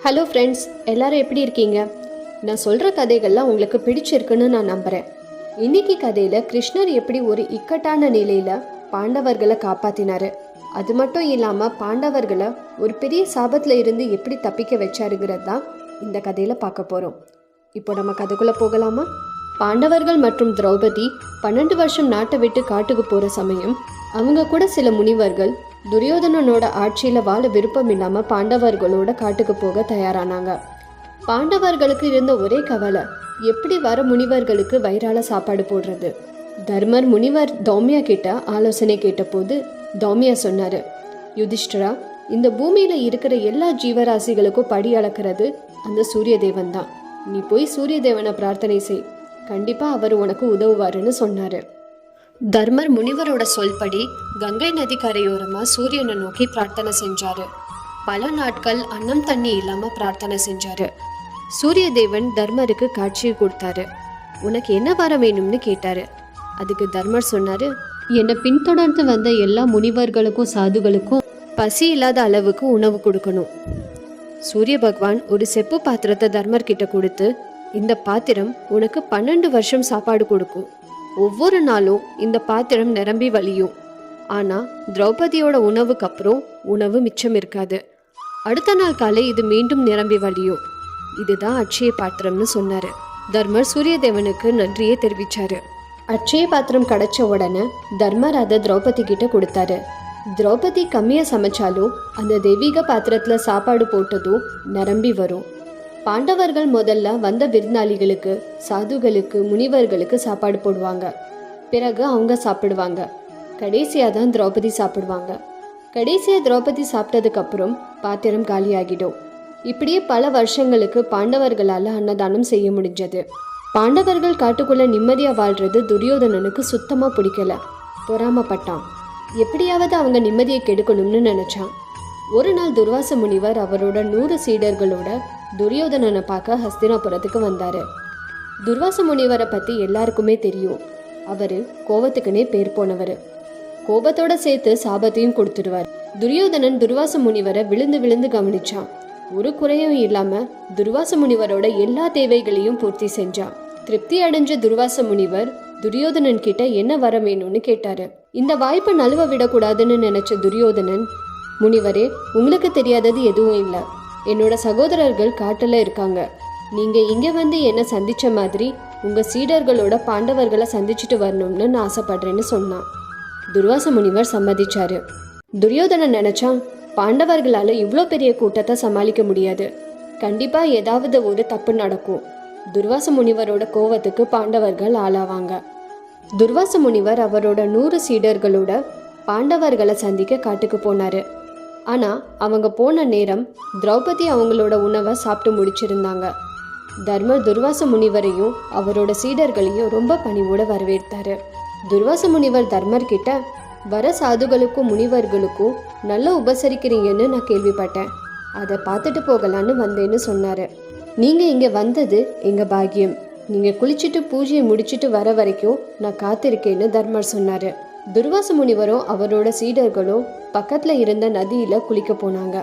Hello friends, எல்லாரும் எப்படி இருக்கீங்க? நான் சொல்கிற கதைகள்லாம் உங்களுக்கு பிடிச்சிருக்குன்னு நான் நம்புகிறேன். இன்னைக்கு கதையில் கிருஷ்ணர் எப்படி ஒரு இக்கட்டான நிலையில் பாண்டவர்களை காப்பாற்றினாரு, அது மட்டும் இல்லாமல் பாண்டவர்களை ஒரு பெரிய சாபத்தில் இருந்து எப்படி தப்பிக்க வச்சாருங்கிறது தான் இந்த கதையில் பார்க்க போகிறோம். இப்போ நம்ம கதைக்குள்ளே போகலாமா? பாண்டவர்கள் மற்றும் திரௌபதி 12 வருஷம் நாட்டை விட்டு காட்டுக்கு போகிற சமயம் அவங்க கூட சில முனிவர்கள் துரியோதனனோட ஆட்சியில் வாழ விருப்பம் இல்லாமல் பாண்டவர்களோட காட்டுக்கு போக தயாரானாங்க. பாண்டவர்களுக்கு இருந்த ஒரே கவலை, எப்படி வர முனிவர்களுக்கு வயிறால சாப்பாடு போடுறது. தர்மர் முனிவர் தௌமியா கிட்ட ஆலோசனை கேட்டபோது தௌமியா சொன்னாரு, யுதிஷ்டரா, இந்த பூமியில இருக்கிற எல்லா ஜீவராசிகளுக்கும் படி அளக்கிறது அந்த சூரிய தேவன் தான். நீ போய் சூரிய தேவனை பிரார்த்தனை செய், கண்டிப்பா அவர் உனக்கு உதவுவாருன்னு சொன்னாரு. தர்மர் முனிவரோட சொல்படி கங்கை நதி கரையோரமா சூரியனை நோக்கி பிரார்த்தனை செஞ்சாரு. பல நாட்கள் அன்னம் தண்ணி இல்லாம பிரார்த்தனை செஞ்சாரு. சூரிய தேவன் தர்மருக்கு காட்சியை கொடுத்தாரு. உனக்கு என்ன வர வேணும்னு கேட்டாரு. அதுக்கு தர்மர் சொன்னாரு, என்னை பின்தொடர்ந்து வந்த எல்லா முனிவர்களுக்கும் சாதுகளுக்கும் பசி இல்லாத அளவுக்கு உணவு கொடுக்கணும். சூரிய பகவான் ஒரு செப்பு பாத்திரத்தை தர்மர் கிட்ட கொடுத்து, இந்த பாத்திரம் உனக்கு 12 வருஷம் சாப்பாடு கொடுக்கும். ஒவ்வொரு நாளும் இந்த பாத்திரம் நிரம்பி வழியும். ஆனா திரௌபதியோட உணவுக்கு அப்புறம் உணவு மிச்சம் இருக்காது. அடுத்த நாள் காலை இது மீண்டும் நிரம்பி வழியும். இதுதான் அட்சய பாத்திரம்னு சொன்னாரு. தர்மர் சூரிய தேவனுக்கு நன்றியை தெரிவிச்சாரு. அட்சய பாத்திரம் கிடைச்ச உடனே தர்மர் அதை திரௌபதி கிட்ட கொடுத்தாரு. திரௌபதி கம்மியா சமைச்சாலும் அந்த தெய்வீக பாத்திரத்துல சாப்பாடு போட்டதும் நிரம்பி வரும். பாண்டவர்கள் முதல்ல வந்த விருந்தாளிகளுக்கு, சாதுகளுக்கு, முனிவர்களுக்கு சாப்பாடு போடுவாங்க. பிறகு அவங்க சாப்பிடுவாங்க. கடைசியாக தான் திரௌபதி சாப்பிடுவாங்க. கடைசியாக திரௌபதி சாப்பிட்டதுக்கு அப்புறம் பாத்திரம் காலியாகிடும். இப்படியே பல வருஷங்களுக்கு பாண்டவர்களால் அன்னதானம் செய்ய முடிஞ்சது. பாண்டவர்கள் காட்டுக்குள்ள நிம்மதியாக வாழ்றது துரியோதனனுக்கு சுத்தமாக பிடிக்கல. பொறாமப்பட்டான். எப்படியாவது அவங்க நிம்மதியை கெடுக்கணும்னு நினைச்சான். ஒரு நாள் துர்வாச முனிவர் அவரோட 100 சீடர்களோட துரியோதனனை பார்க்க ஹஸ்தினாபுரத்துக்கு வந்தாரு. துர்வாச முனிவரை பத்தி எல்லாருக்குமே தெரியும். அவரு கோபத்துக்குனே பேர் போனவர். கோபத்தோட சேர்த்து சாபத்தையும் கொடுத்துடுவார். துரியோதனன் துர்வாச முனிவரை விழுந்து விழுந்து கவனிச்சான். ஒரு குறையும் இல்லாம துர்வாச முனிவரோட எல்லா தேவைகளையும் பூர்த்தி செஞ்சான். திருப்தி அடைஞ்ச துர்வாச முனிவர் துரியோதனன் கிட்ட என்ன வர வேணும்னு கேட்டாரு. இந்த வாய்ப்பை நழுவ விடக்கூடாதுன்னு நினைச்ச துரியோதனன், முனிவரே, உங்களுக்கு தெரியாதது எதுவும் இல்லை. என்னோட சகோதரர்கள் காட்டில் இருக்காங்க. நீங்கள் இங்கே வந்து என்னை சந்திச்ச மாதிரி உங்கள் சீடர்களோட பாண்டவர்களை சந்திச்சுட்டு வரணும்னு நான் ஆசைப்படுறேன்னு சொன்னான். துர்வாச முனிவர் சம்மதிச்சாரு. துரியோதனன் நினைச்சான், பாண்டவர்களால் இவ்வளோ பெரிய கூட்டத்தை சமாளிக்க முடியாது. கண்டிப்பாக ஏதாவது ஒரு தப்பு நடக்கும். துர்வாச முனிவரோட கோவத்துக்கு பாண்டவர்கள் ஆளாவாங்க. துர்வாச முனிவர் அவரோட 100 சீடர்களோட பாண்டவர்களை சந்திக்க காட்டுக்கு போனாரு. ஆனால் அவங்க போன நேரம் திரௌபதி அவங்களோட உணவை சாப்பிட்டு முடிச்சிருந்தாங்க. தர்மர் துர்வாச முனிவரையும் அவரோட சீடர்களையும் ரொம்ப பணிவோட வரவேற்றாரு. துர்வாச முனிவர் தர்மர் கிட்ட, வர சாதுகளுக்கும் முனிவர்களுக்கும் நல்லா உபசரிக்கிறீங்கன்னு நான் கேள்விப்பட்டேன். அதை பார்த்துட்டு போகலான்னு வந்தேன்னு சொன்னாரு. நீங்கள் இங்கே வந்தது எங்கள் பாக்கியம். நீங்கள் குளிச்சுட்டு பூஜையை முடிச்சுட்டு வர வரைக்கும் நான் காத்திருக்கேன்னு தர்மர் சொன்னார். துர்வாச முனிவரும் அவரோட சீடர்களும் பக்கத்தில் இருந்த நதியில் குளிக்க போனாங்க.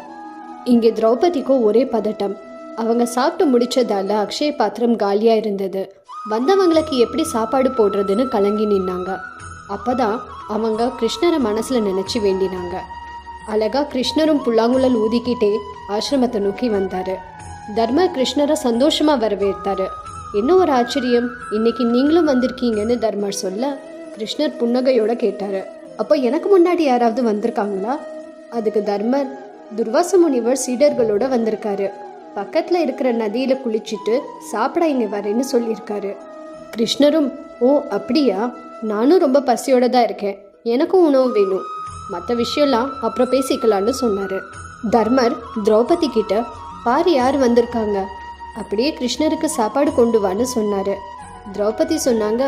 இங்கே திரௌபதிக்கும் ஒரே பதட்டம். அவங்க சாப்பிட்டு முடிச்சதால அக்ஷய பாத்திரம் காலியாக இருந்தது. வந்தவங்களுக்கு எப்படி சாப்பாடு போடுறதுன்னு கலங்கி நின்னாங்க. அப்போதான் அவங்க கிருஷ்ணரை மனசில் நினச்சி வேண்டினாங்க. அழகா கிருஷ்ணரும் புல்லாங்குழல் ஊதிக்கிட்டே ஆசிரமத்தை நோக்கி வந்தார். தர்மர் கிருஷ்ணரை சந்தோஷமாக வரவேற்றாரு. என்ன ஒரு ஆச்சரியம், இன்னைக்கு நீங்களும் வந்திருக்கீங்கன்னு தர்மர் சொல்ல கிருஷ்ணர் புன்னகையோட கேட்டாரு, அப்போ எனக்கு முன்னாடி யாராவது வந்திருக்காங்களா? அதுக்கு தர்மர், துர்வாச முனிவர் சீடர்களோட வந்திருக்காரு. பக்கத்தில் இருக்கிற நதியில் குளிச்சுட்டு சாப்பிட இங்கே வரேன்னு சொல்லியிருக்காரு. கிருஷ்ணரும், ஓ அப்படியா, நானும் ரொம்ப பசியோட தான் இருக்கேன், எனக்கும் உணவு வேணும், மற்ற விஷயம்லாம் அப்புறம் பேசிக்கலான்னு சொன்னார். தர்மர் திரௌபதி கிட்ட, பாரு யார் வந்திருக்காங்க, அப்படியே கிருஷ்ணருக்கு சாப்பாடு கொண்டு வான்னு சொன்னார். திரௌபதி சொன்னாங்க,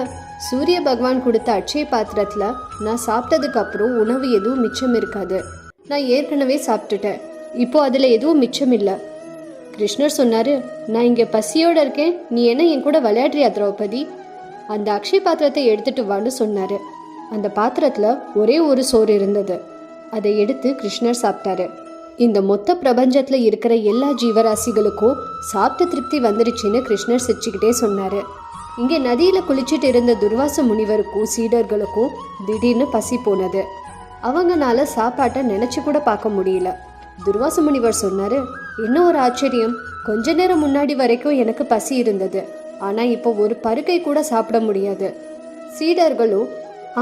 சூரிய பகவான் கொடுத்த அட்சய பாத்திரத்தில் நான் சாப்பிட்டதுக்கு அப்புறம் உணவு எதுவும் மிச்சம் இருக்காது. நான் ஏற்கனவே சாப்பிட்டுட்டேன், இப்போ அதில் எதுவும் மிச்சம் இல்லை. கிருஷ்ணர் சொன்னார், நான் இங்கே பசியோடு இருக்கேன், நீ என்ன என் கூட விளையாடுறியா திரௌபதி? அந்த அக்ஷய பாத்திரத்தை எடுத்துட்டு வான்னு சொன்னார். அந்த பாத்திரத்தில் ஒரே ஒரு சோறு இருந்தது. அதை எடுத்து கிருஷ்ணர் சாப்பிட்டாரு. இந்த மொத்த பிரபஞ்சத்துல இருக்கிற எல்லா ஜீவராசிகளுக்கும் சாப்பிட்ட திருப்தி வந்துருச்சுன்னு கிருஷ்ணர் சிரிச்சுக்கிட்டே சொன்னாரு. இங்கே நதியில குளிச்சுட்டு இருந்த துர்வாச முனிவருக்கும் சீடர்களுக்கும் திடீர்னு பசி போனது. அவங்கனால சாப்பாட்டை நினைச்சு கூட பார்க்க முடியல. துர்வாச முனிவர் சொன்னாரு, என்ன ஒரு ஆச்சரியம், கொஞ்ச நேரம் முன்னாடி வரைக்கும் எனக்கு பசி இருந்தது, ஆனா இப்போ ஒரு பருக்கை கூட சாப்பிட முடியாது. சீடர்களும்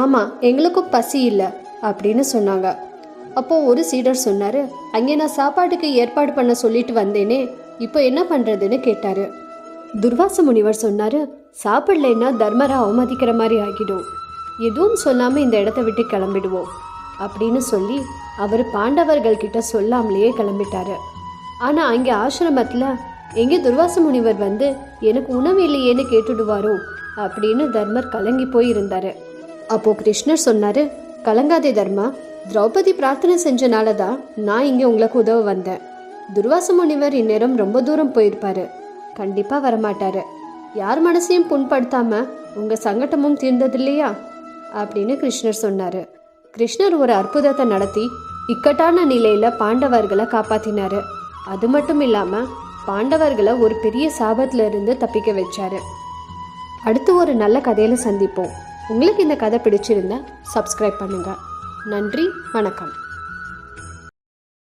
ஆமா எங்களுக்கும் பசி இல்லை அப்படின்னு சொன்னாங்க. அப்போ ஒரு சீடர் சொன்னாரு, அங்கே நான் சாப்பாட்டுக்கு ஏற்பாடு பண்ண சொல்லிட்டு வந்தேனே, இப்போ என்ன பண்றதுன்னு கேட்டாரு. துர்வாச முனிவர் சொன்னாரு, சாப்பிடலைன்னா தர்மரை அவமதிக்கிற மாதிரி ஆகிடும், எதுவும் சொல்லாம இந்த இடத்த விட்டு கிளம்பிடுவோம் அப்படின்னு சொல்லி அவர் பாண்டவர்கள் கிட்ட சொல்லாமலேயே கிளம்பிட்டாரு. ஆனா அங்கே ஆசிரமத்துல எங்கே துர்வாச முனிவர் வந்து எனக்கு உணவு இல்லையேன்னு கேட்டுடுவாரோ அப்படின்னு தர்மர் கலங்கி போய் இருந்தாரு. அப்போ கிருஷ்ணர் சொன்னாரு, கலங்காதே தர்மா, திரௌபதி பிரார்த்தனை செஞ்சனால தான் நான் இங்கே உங்களுக்கு உதவ வந்தேன். துர்வாச முனிவர் இந்நேரம் ரொம்ப தூரம் போயிருப்பாரு, கண்டிப்பா வரமாட்டாரு. யார் மனசையும் புண்படுத்தாம உங்க சங்கடமும் தீர்ந்தது இல்லையா அப்படின்னு கிருஷ்ணர் சொன்னாரு. கிருஷ்ணர் ஒரு அற்புதத்தை நடத்தி இக்கட்டான நிலையில பாண்டவர்களை காப்பாத்தினாரு. அது மட்டும் இல்லாம பாண்டவர்களை ஒரு பெரிய சாபத்துல இருந்து தப்பிக்க வச்சாரு. அடுத்து ஒரு நல்ல கதையில சந்திப்போம். உங்களுக்கு இந்த கதை பிடிச்சிருந்தா சப்ஸ்கிரைப் பண்ணுங்க. நன்றி, வணக்கம்.